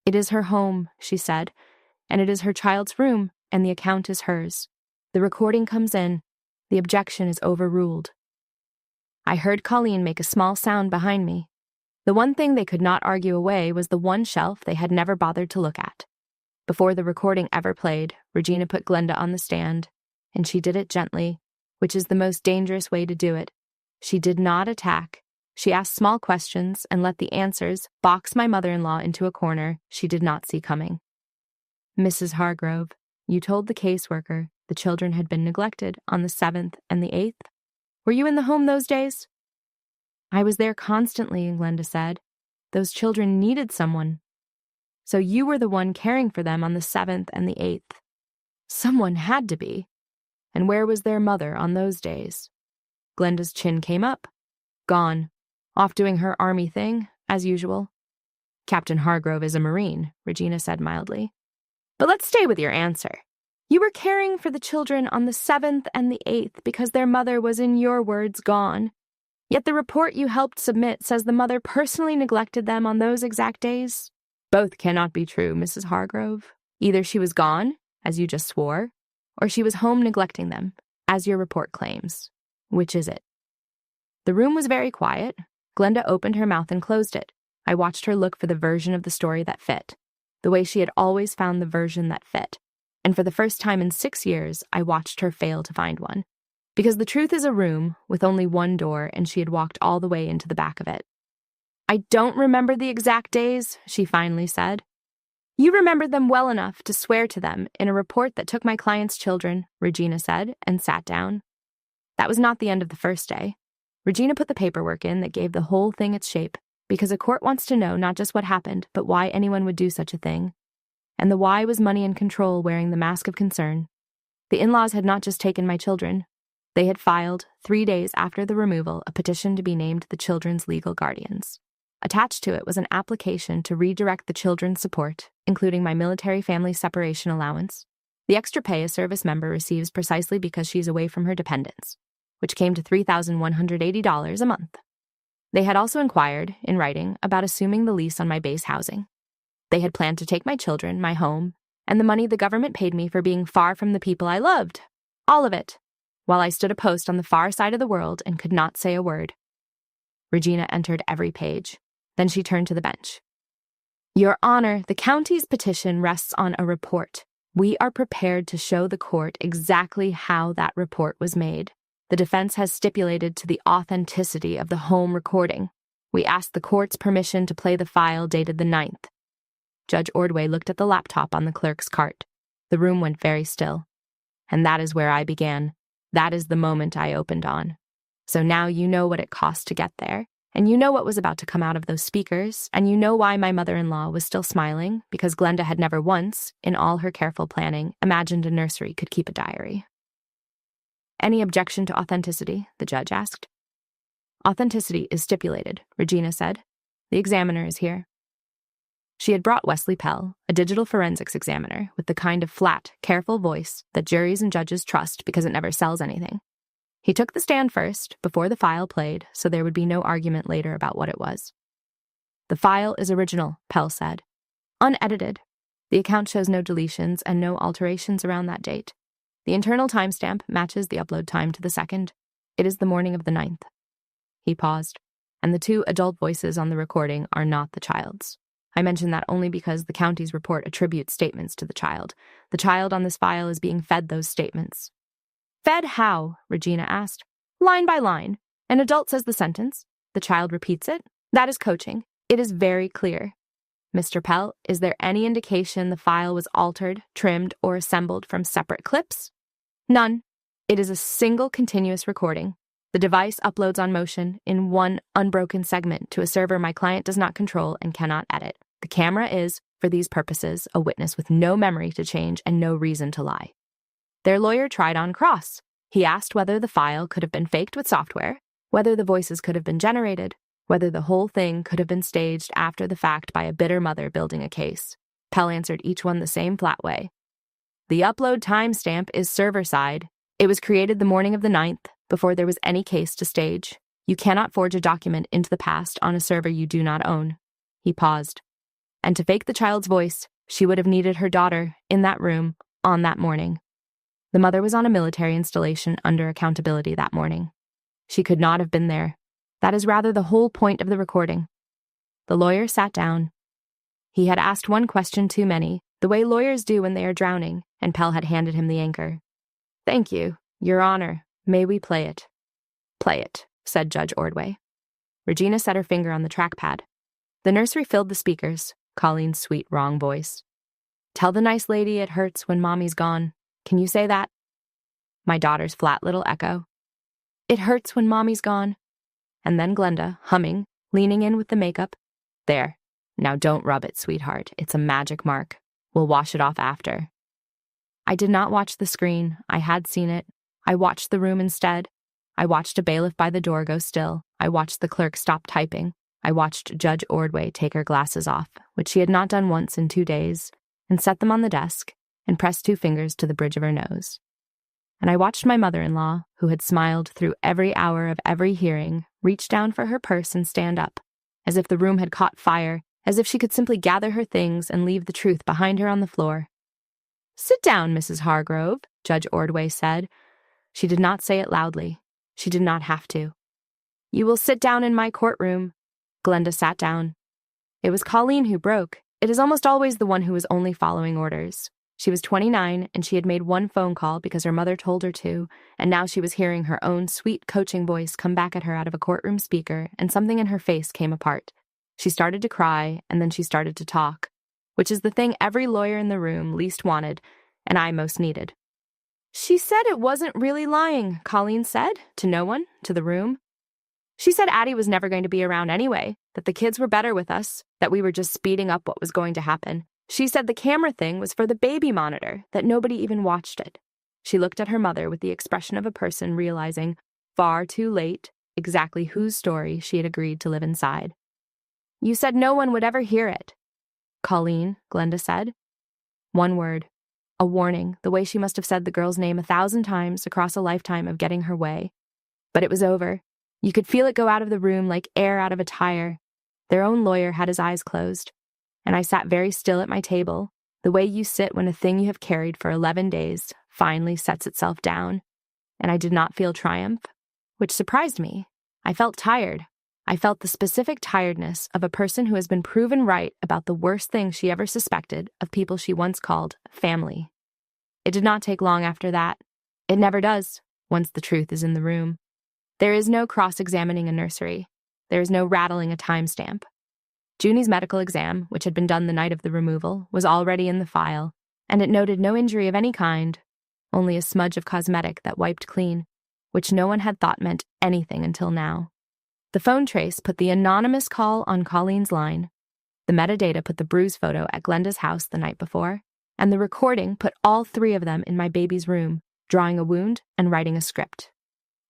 It is her home, she said, and it is her child's room, and the account is hers. The recording comes in. The objection is overruled. I heard Colleen make a small sound behind me. The one thing they could not argue away was the one shelf they had never bothered to look at. Before the recording ever played, Regina put Glenda on the stand, and she did it gently, which is the most dangerous way to do it. She did not attack. She asked small questions and let the answers box my mother-in-law into a corner she did not see coming. Mrs. Hargrove, you told the caseworker the children had been neglected on the 7th and the 8th. Were you in the home those days? I was there constantly, Glenda said. Those children needed someone. So you were the one caring for them on the 7th and the 8th. Someone had to be. And where was their mother on those days? Glenda's chin came up. Gone. Off doing her army thing, as usual. Captain Hargrove is a Marine, Regina said mildly. But let's stay with your answer. You were caring for the children on the 7th and the 8th because their mother was, in your words, gone. Yet the report you helped submit says the mother personally neglected them on those exact days. Both cannot be true, Mrs. Hargrove. Either she was gone, as you just swore, or she was home neglecting them, as your report claims. Which is it? The room was very quiet. Glenda opened her mouth and closed it. I watched her look for the version of the story that fit, the way she had always found the version that fit. And for the first time in 6 years, I watched her fail to find one. Because the truth is a room with only one door, and she had walked all the way into the back of it. I don't remember the exact days, she finally said. You remembered them well enough to swear to them in a report that took my client's children, Regina said, and sat down. That was not the end of the first day. Regina put the paperwork in that gave the whole thing its shape, because a court wants to know not just what happened, but why anyone would do such a thing. And the why was money and control wearing the mask of concern. The in-laws had not just taken my children. They had filed, 3 days after the removal, a petition to be named the children's legal guardians. Attached to it was an application to redirect the children's support, including my military family separation allowance, the extra pay a service member receives precisely because she's away from her dependents, which came to $3,180 a month. They had also inquired, in writing, about assuming the lease on my base housing. They had planned to take my children, my home, and the money the government paid me for being far from the people I loved. All of it, while I stood a post on the far side of the world and could not say a word. Regina entered every page. Then she turned to the bench. Your Honor, the county's petition rests on a report. We are prepared to show the court exactly how that report was made. The defense has stipulated to the authenticity of the home recording. We ask the court's permission to play the file dated the 9th. Judge Ordway looked at the laptop on the clerk's cart. The room went very still. And that is where I began. That is the moment I opened on. So now you know what it cost to get there, And you know what was about to come out of those speakers, and you know why my mother-in-law was still smiling, because Glenda had never once, in all her careful planning, imagined a nursery could keep a diary. Any objection to authenticity? The judge asked. Authenticity is stipulated, Regina said. The examiner is here. She had brought Wesley Pell, a digital forensics examiner, with the kind of flat, careful voice that juries and judges trust because it never sells anything. He took the stand first, before the file played, so there would be no argument later about what it was. The file is original, Pell said. Unedited. The account shows no deletions and no alterations around that date. The internal timestamp matches the upload time to the second. It is the morning of the 9th. He paused, and the 2 adult voices on the recording are not the child's. I mention that only because the county's report attributes statements to the child. The child on this file is being fed those statements. Fed how? Regina asked. Line by line. An adult says the sentence. The child repeats it. That is coaching. It is very clear. Mr. Pell, is there any indication the file was altered, trimmed, or assembled from separate clips? None. It is a single continuous recording. The device uploads on motion in one unbroken segment to a server my client does not control and cannot edit. The camera is, for these purposes, a witness with no memory to change and no reason to lie. Their lawyer tried on cross. He asked whether the file could have been faked with software, whether the voices could have been generated, whether the whole thing could have been staged after the fact by a bitter mother building a case. Pell answered each one the same flat way. The upload timestamp is server-side. It was created the morning of the 9th, before there was any case to stage. You cannot forge a document into the past on a server you do not own. He paused. And to fake the child's voice, she would have needed her daughter in that room on that morning. The mother was on a military installation under accountability that morning. She could not have been there. That is rather the whole point of the recording. The lawyer sat down. He had asked one question too many, the way lawyers do when they are drowning, and Pell had handed him the anchor. Thank you, Your Honor. May we play it? Play it, said Judge Ordway. Regina set her finger on the trackpad. The nursery filled the speakers, Colleen's sweet, wrong voice. Tell the nice lady it hurts when mommy's gone. Can you say that? My daughter's flat little echo. It hurts when mommy's gone. And then Glenda, humming, leaning in with the makeup. There. Now don't rub it, sweetheart. It's a magic mark. We'll wash it off after. I did not watch the screen. I had seen it. I watched the room instead. I watched a bailiff by the door go still. I watched the clerk stop typing. I watched Judge Ordway take her glasses off, which she had not done once in 2 days, and set them on the desk, and press 2 fingers to the bridge of her nose. And I watched my mother-in-law, who had smiled through every hour of every hearing, reach down for her purse and stand up, as if the room had caught fire, as if she could simply gather her things and leave the truth behind her on the floor. Sit down, Mrs. Hargrove, Judge Ordway said. She did not say it loudly. She did not have to. You will sit down in my courtroom. Glenda sat down. It was Colleen who broke. It is almost always the one who is only following orders. She was 29, and she had made one phone call because her mother told her to, and now she was hearing her own sweet coaching voice come back at her out of a courtroom speaker, and something in her face came apart. She started to cry, and then she started to talk, which is the thing every lawyer in the room least wanted, and I most needed. She said it wasn't really lying, Colleen said, to no one, to the room. She said Addie was never going to be around anyway, that the kids were better with us, that we were just speeding up what was going to happen. She said the camera thing was for the baby monitor, that nobody even watched it. She looked at her mother with the expression of a person realizing, far too late, exactly whose story she had agreed to live inside. You said no one would ever hear it. Colleen, Glenda said. One word. A warning, the way she must have said the girl's name 1,000 times across a lifetime of getting her way. But it was over. You could feel it go out of the room like air out of a tire. Their own lawyer had his eyes closed. And I sat very still at my table, the way you sit when a thing you have carried for 11 days finally sets itself down. And I did not feel triumph, which surprised me. I felt tired. I felt the specific tiredness of a person who has been proven right about the worst thing she ever suspected of people she once called family. It did not take long after that. It never does, once the truth is in the room. There is no cross-examining a nursery. There is no rattling a timestamp. Junie's medical exam, which had been done the night of the removal, was already in the file, and it noted no injury of any kind, only a smudge of cosmetic that wiped clean, which no one had thought meant anything until now. The phone trace put the anonymous call on Colleen's line. The metadata put the bruise photo at Glenda's house the night before, and the recording put all three of them in my baby's room, drawing a wound and writing a script.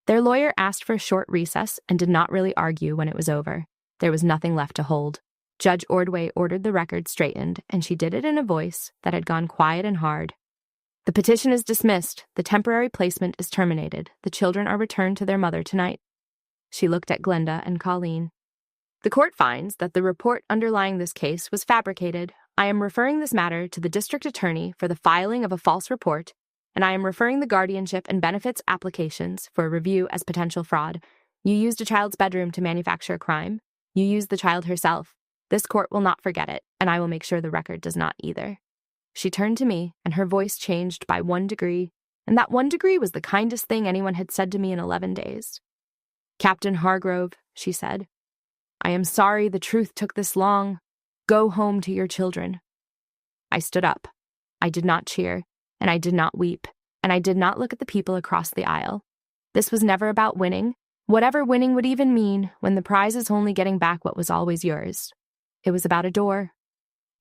Their lawyer asked for a short recess and did not really argue when it was over. There was nothing left to hold. Judge Ordway ordered the record straightened, and she did it in a voice that had gone quiet and hard. The petition is dismissed. The temporary placement is terminated. The children are returned to their mother tonight. She looked at Glenda and Colleen. The court finds that the report underlying this case was fabricated. I am referring this matter to the district attorney for the filing of a false report, and I am referring the guardianship and benefits applications for review as potential fraud. You used a child's bedroom to manufacture a crime. You used the child herself. This court will not forget it, and I will make sure the record does not either. She turned to me, and her voice changed by 1 degree, and that 1 degree was the kindest thing anyone had said to me in 11 days. Captain Hargrove, she said, I am sorry the truth took this long. Go home to your children. I stood up. I did not cheer, and I did not weep, and I did not look at the people across the aisle. This was never about winning, whatever winning would even mean when the prize is only getting back what was always yours. It was about a door.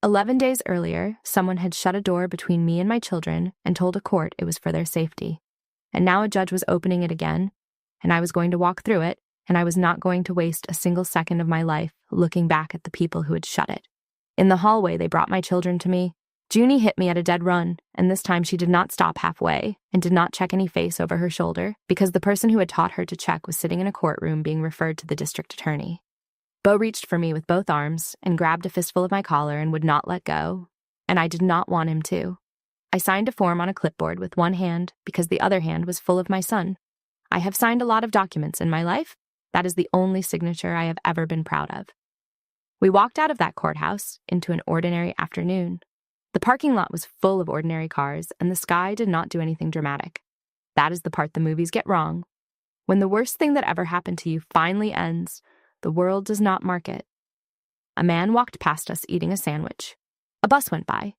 11 days earlier, someone had shut a door between me and my children and told a court it was for their safety. And now a judge was opening it again, and I was going to walk through it, and I was not going to waste a single second of my life looking back at the people who had shut it. In the hallway, they brought my children to me. Junie hit me at a dead run, and this time she did not stop halfway and did not check any face over her shoulder because the person who had taught her to check was sitting in a courtroom being referred to the district attorney. Bo reached for me with both arms and grabbed a fistful of my collar and would not let go, and I did not want him to. I signed a form on a clipboard with one hand because the other hand was full of my son. I have signed a lot of documents in my life. That is the only signature I have ever been proud of. We walked out of that courthouse into an ordinary afternoon. The parking lot was full of ordinary cars, and the sky did not do anything dramatic. That is the part the movies get wrong. When the worst thing that ever happened to you finally ends, the world does not mark it. A man walked past us eating a sandwich. A bus went by,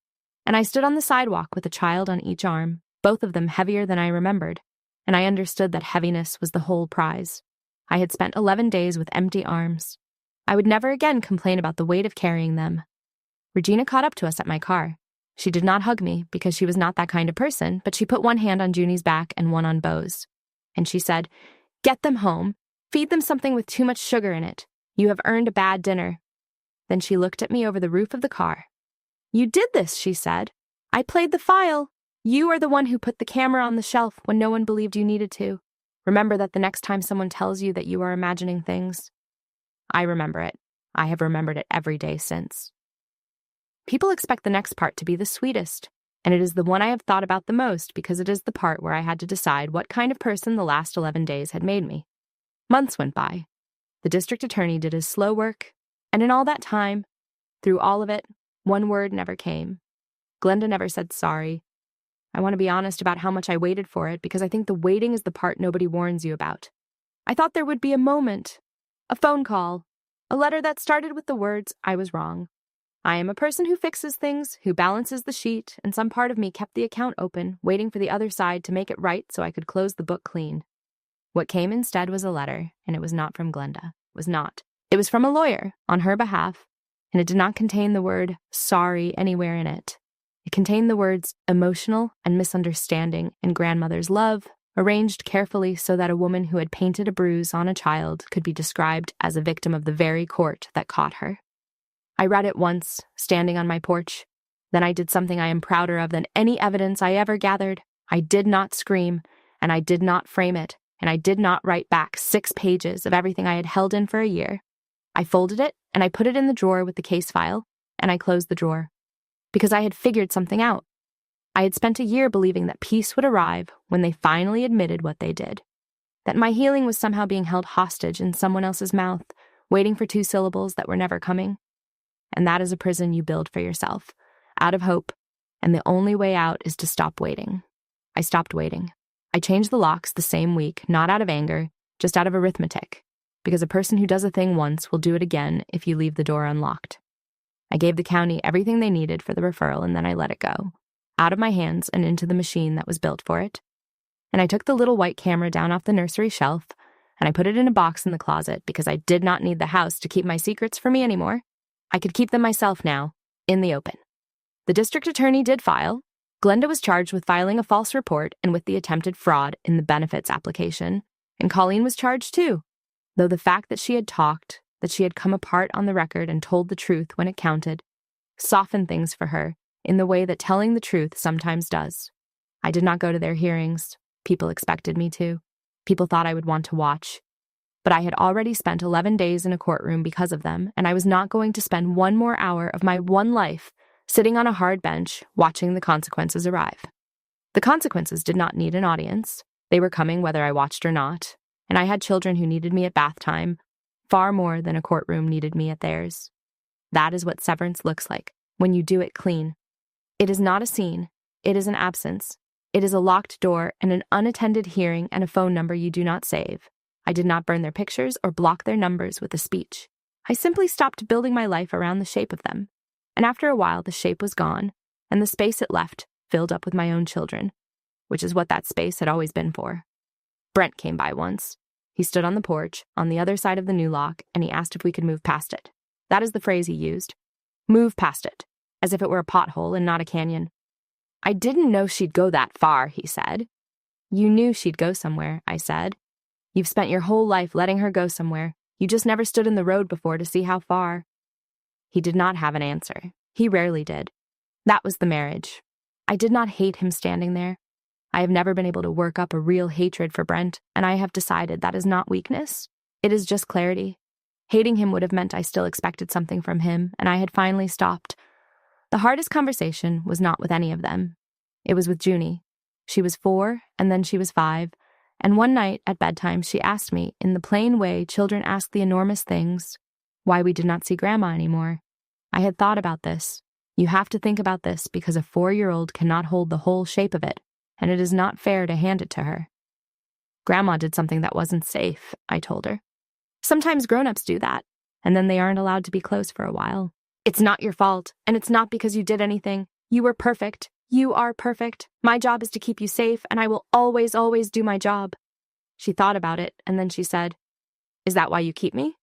and I stood on the sidewalk with a child on each arm, both of them heavier than I remembered, and I understood that heaviness was the whole prize. I had spent 11 days with empty arms. I would never again complain about the weight of carrying them. Regina caught up to us at my car. She did not hug me because she was not that kind of person, but she put one hand on Junie's back and one on Bo's. And she said, "Get them home. Feed them something with too much sugar in it. You have earned a bad dinner." Then she looked at me over the roof of the car. "You did this," she said. "I played the file. You are the one who put the camera on the shelf when no one believed you needed to. Remember that the next time someone tells you that you are imagining things." I remember it. I have remembered it every day since. People expect the next part to be the sweetest, and it is the one I have thought about the most because it is the part where I had to decide what kind of person the last 11 days had made me. Months went by. The district attorney did his slow work, and in all that time, through all of it, one word never came. Glenda never said sorry. I want to be honest about how much I waited for it because I think the waiting is the part nobody warns you about. I thought there would be a moment, a phone call, a letter that started with the words, "I was wrong. I am a person who fixes things, who balances the sheet, and some part of me kept the account open, waiting for the other side to make it right so I could close the book clean." What came instead was a letter, and it was not from Glenda. It was not. It was from a lawyer, on her behalf, and it did not contain the word sorry anywhere in it. It contained the words emotional and misunderstanding and grandmother's love, arranged carefully so that a woman who had painted a bruise on a child could be described as a victim of the very court that caught her. I read it once, standing on my porch. Then I did something I am prouder of than any evidence I ever gathered. I did not scream, and I did not frame it, and I did not write back 6 pages of everything I had held in for a year. I folded it, and I put it in the drawer with the case file, and I closed the drawer. Because I had figured something out. I had spent a year believing that peace would arrive when they finally admitted what they did. That my healing was somehow being held hostage in someone else's mouth, waiting for 2 syllables that were never coming. And that is a prison you build for yourself, out of hope, and the only way out is to stop waiting. I stopped waiting. I changed the locks the same week, not out of anger, just out of arithmetic, because a person who does a thing once will do it again if you leave the door unlocked. I gave the county everything they needed for the referral, and then I let it go, out of my hands and into the machine that was built for it. And I took the little white camera down off the nursery shelf, and I put it in a box in the closet because I did not need the house to keep my secrets from me anymore. I could keep them myself now, in the open. The district attorney did file. Glenda was charged with filing a false report and with the attempted fraud in the benefits application, and Colleen was charged too, though the fact that she had talked, that she had come apart on the record and told the truth when it counted, softened things for her in the way that telling the truth sometimes does. I did not go to their hearings. People expected me to. People thought I would want to watch. But I had already spent 11 days in a courtroom because of them, and I was not going to spend one more hour of my one life sitting on a hard bench watching the consequences arrive. The consequences did not need an audience. They were coming whether I watched or not, and I had children who needed me at bath time far more than a courtroom needed me at theirs. That is what severance looks like when you do it clean. It is not a scene. It is an absence. It is a locked door and an unattended hearing and a phone number you do not save. I did not burn their pictures or block their numbers with a speech. I simply stopped building my life around the shape of them. And after a while, the shape was gone, and the space it left filled up with my own children, which is what that space had always been for. Brent came by once. He stood on the porch, on the other side of the new lock, and he asked if we could move past it. That is the phrase he used. Move past it, as if it were a pothole and not a canyon. I didn't know she'd go that far, he said. You knew she'd go somewhere, I said. You've spent your whole life letting her go somewhere. You just never stood in the road before to see how far. He did not have an answer. He rarely did. That was the marriage. I did not hate him standing there. I have never been able to work up a real hatred for Brent, and I have decided that is not weakness. It is just clarity. Hating him would have meant I still expected something from him, and I had finally stopped. The hardest conversation was not with any of them. It was with Junie. She was 4, and then she was 5, and one night at bedtime she asked me, in the plain way children ask the enormous things, why we did not see Grandma anymore. I had thought about this. You have to think about this because a 4-year-old cannot hold the whole shape of it, and it is not fair to hand it to her. Grandma did something that wasn't safe, I told her. Sometimes grown-ups do that, and then they aren't allowed to be close for a while. It's not your fault, and it's not because you did anything. You were perfect. You are perfect. My job is to keep you safe, and I will always, always do my job. She thought about it, and then she said, Is that why you keep me?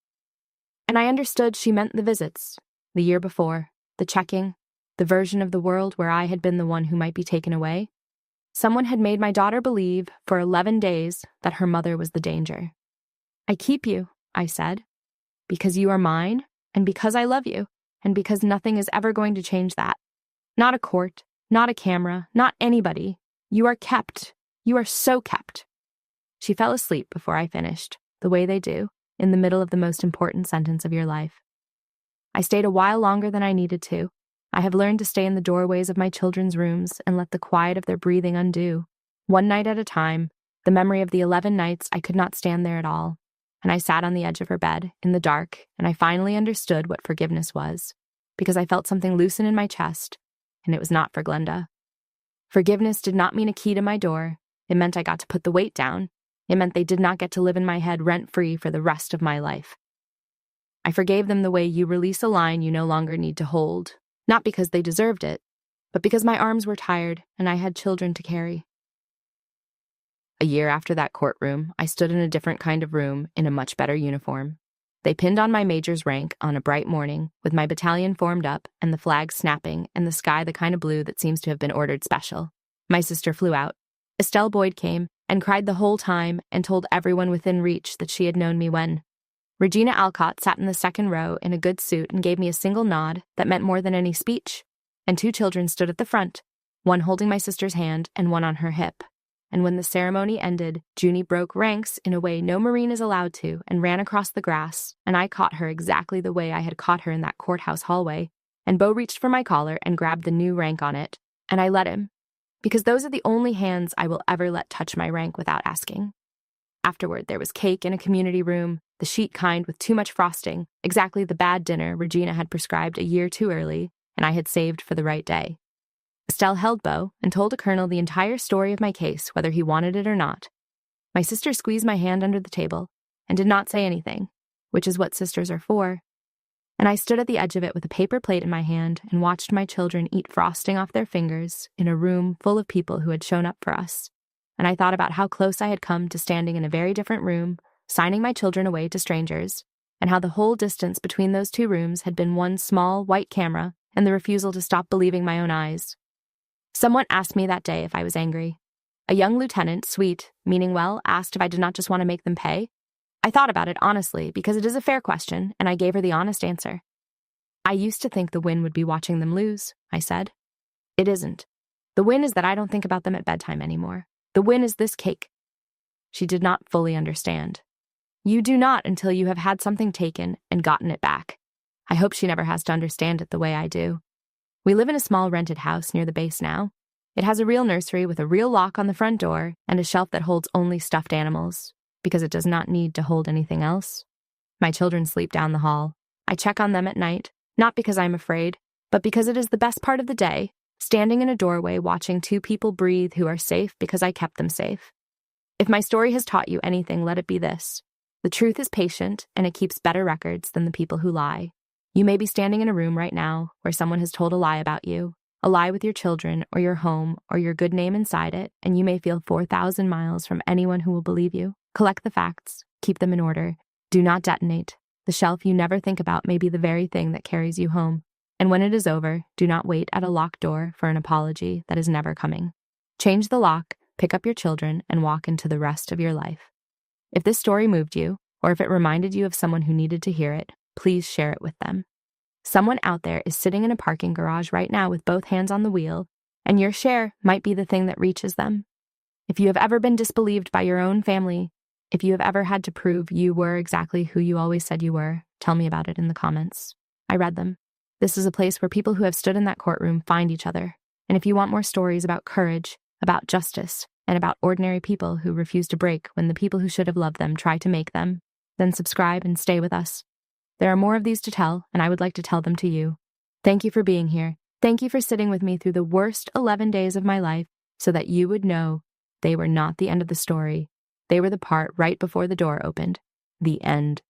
And I understood she meant the visits, the year before, the checking, the version of the world where I had been the one who might be taken away. Someone had made my daughter believe, for 11 days, that her mother was the danger. I keep you, I said, because you are mine, and because I love you, and because nothing is ever going to change that. Not a court, not a camera, not anybody. You are kept. You are so kept. She fell asleep before I finished, the way they do, in the middle of the most important sentence of your life. I stayed a while longer than I needed to. I have learned to stay in the doorways of my children's rooms and let the quiet of their breathing undo. One night at a time, the memory of the 11 nights I could not stand there at all, and I sat on the edge of her bed, in the dark, and I finally understood what forgiveness was, because I felt something loosen in my chest, and it was not for Glenda. Forgiveness did not mean a key to my door. It meant I got to put the weight down. It meant they did not get to live in my head rent-free for the rest of my life. I forgave them the way you release a line you no longer need to hold, not because they deserved it, but because my arms were tired and I had children to carry. A year after that courtroom, I stood in a different kind of room in a much better uniform. They pinned on my major's rank on a bright morning, with my battalion formed up and the flag snapping and the sky the kind of blue that seems to have been ordered special. My sister flew out. Estelle Boyd came and cried the whole time and told everyone within reach that she had known me when. Regina Alcott sat in the second row in a good suit and gave me a single nod that meant more than any speech, and 2 children stood at the front, one holding my sister's hand and one on her hip. And when the ceremony ended, Junie broke ranks in a way no Marine is allowed to and ran across the grass, and I caught her exactly the way I had caught her in that courthouse hallway, and Beau reached for my collar and grabbed the new rank on it, and I let him, because those are the only hands I will ever let touch my rank without asking. Afterward, there was cake in a community room, the sheet kind with too much frosting, exactly the bad dinner Regina had prescribed a year too early, and I had saved for the right day. Estelle held Beau and told a colonel the entire story of my case, whether he wanted it or not. My sister squeezed my hand under the table and did not say anything, which is what sisters are for. And I stood at the edge of it with a paper plate in my hand and watched my children eat frosting off their fingers in a room full of people who had shown up for us. And I thought about how close I had come to standing in a very different room signing my children away to strangers, and how the whole distance between those two rooms had been one small white camera and the refusal to stop believing my own eyes. Someone asked me that day if I was angry. A young lieutenant, sweet, meaning well, asked if I did not just want to make them pay. I thought about it honestly because it is a fair question, and I gave her the honest answer. I used to think the win would be watching them lose, I said. It isn't. The win is that I don't think about them at bedtime anymore. The win is this cake. She did not fully understand. You do not until you have had something taken and gotten it back. I hope she never has to understand it the way I do. We live in a small rented house near the base now. It has a real nursery with a real lock on the front door and a shelf that holds only stuffed animals, because it does not need to hold anything else. My children sleep down the hall. I check on them at night, not because I'm afraid, but because it is the best part of the day, standing in a doorway watching two people breathe who are safe because I kept them safe. If my story has taught you anything, let it be this. The truth is patient, and it keeps better records than the people who lie. You may be standing in a room right now where someone has told a lie about you, a lie with your children or your home or your good name inside it, and you may feel 4,000 miles from anyone who will believe you. Collect the facts. Keep them in order. Do not detonate. The shelf you never think about may be the very thing that carries you home. And when it is over, do not wait at a locked door for an apology that is never coming. Change the lock, pick up your children, and walk into the rest of your life. If this story moved you, or if it reminded you of someone who needed to hear it, please share it with them. Someone out there is sitting in a parking garage right now with both hands on the wheel, and your share might be the thing that reaches them. If you have ever been disbelieved by your own family, if you have ever had to prove you were exactly who you always said you were, tell me about it in the comments. I read them. This is a place where people who have stood in that courtroom find each other. And if you want more stories about courage, about justice, and about ordinary people who refuse to break when the people who should have loved them try to make them, then subscribe and stay with us. There are more of these to tell, and I would like to tell them to you. Thank you for being here. Thank you for sitting with me through the worst 11 days of my life so that you would know they were not the end of the story. They were the part right before the door opened. The end.